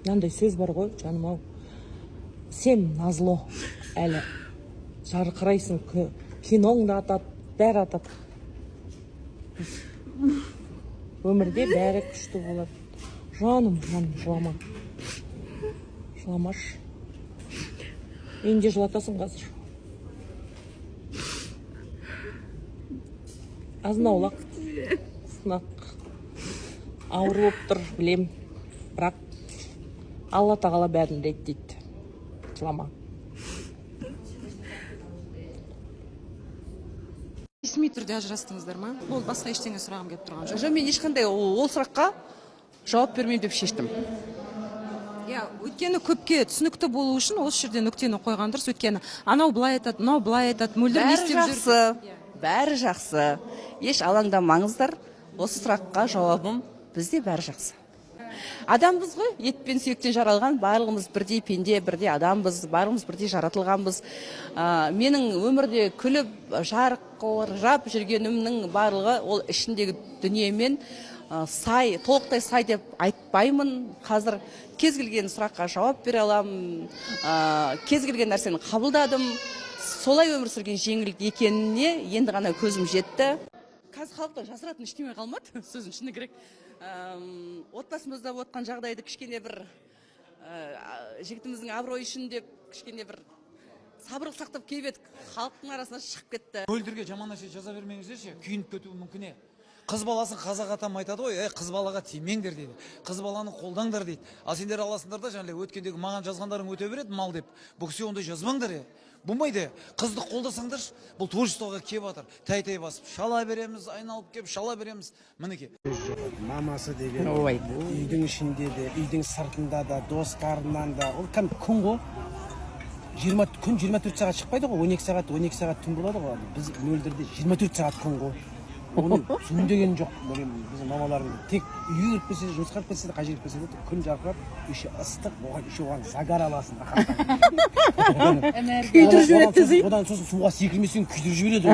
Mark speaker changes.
Speaker 1: Мынандай сөз бар ғой, жаным ау. Сен назло, әлі жарқырайсың, киноң да атады, бәрі атады. Өмірде бәрі күшті болады. Жаным, жылама. Жыламаш. Менде жылатасың қазір. Азынаулақ, сынақ. Ауыр болып тұр, білем. Бірақ Алла тағала бәрін реттейді. Жылама.
Speaker 2: Ресми түрде ажырастыңыздар ма? Ол басқа ештеңе сұрағым келіп тұрған жоқ.
Speaker 3: Жоқ, мен ешқандай ол сұраққа жауап бермеймін деп шештім.
Speaker 2: Өйткені көпке түсінікті болу үшін осы жерде нүктені қойған дұрыс. Өйткені анау былай айтады, мынау былай айтады, мөлдір не істеп жүр.
Speaker 3: Бәрі жақсы. Еш алаңдамаңыздар. Осы сұраққа жауабым бізде бәрі жақсы. Адамбыз ғой, ет пен сүйектен жаралған, барлығымыз бірдей пенде, бірдей адамбыз, барлығымыз бірдей жаратылғанбыз. Менің өмірде күліп, жарқырап жүргенімнің барлығы ол ішіндегі дүниемен толықтай сай деп айтпаймын. Қазір кез келген сұраққа жауап бере аламын, кез келген нәрсені қабылдадым. Солай өмір сүрген жеңілдік екеніне енді ғана көзім жетті. Қазір халықта жасыратын ештеңе қалмады, сөзін шыны керек. Отбасымызда отқан жағдайды кішкене бір жігітіміздің абыройы үшін деп кішкене бір сабырлық сақтап келіп едік, халықтың арасына шығып кетті.
Speaker 4: Мөлдірге жаман нәрсе жаза бермеңіздерші, күйініп кетуі мүмкін. Қыз баласын қазақ атам айтады ғой, қыз балаға тимеңдер дейді. Қыз баланы қолдаңдар дейді. Ал сендер аласыңдар да жаңағы өткендегі маған жазғандарың өте береді мал деп. Бұл кісі ондай жазбаңдар. Болмайды. Қызды қолдасаңдар, бұл творчествоға келіп жатыр. Тәй-тәй басып шала береміз, айналып келіп шала береміз. Мінекей.
Speaker 5: Мамасы деген үйдің ішінде де, үйдің сыртында да, достарынан да, ол кәдімгі күн ғой. Күн 24 сағат шықпайды ғой, 12 сағат түн болады ғой. Біз мөлдірде 24 сағат күн ғой. Оны түсіндеген жоқ. Біздің мамаларымыз тек үйге кіріп келсе, жұмысқа кіріп келсе де, қай жерге келсе де күн жарқырап, үйші ыстық, оған загар аласың. Одан сосын суға секірмесең күйдіріп жібереді.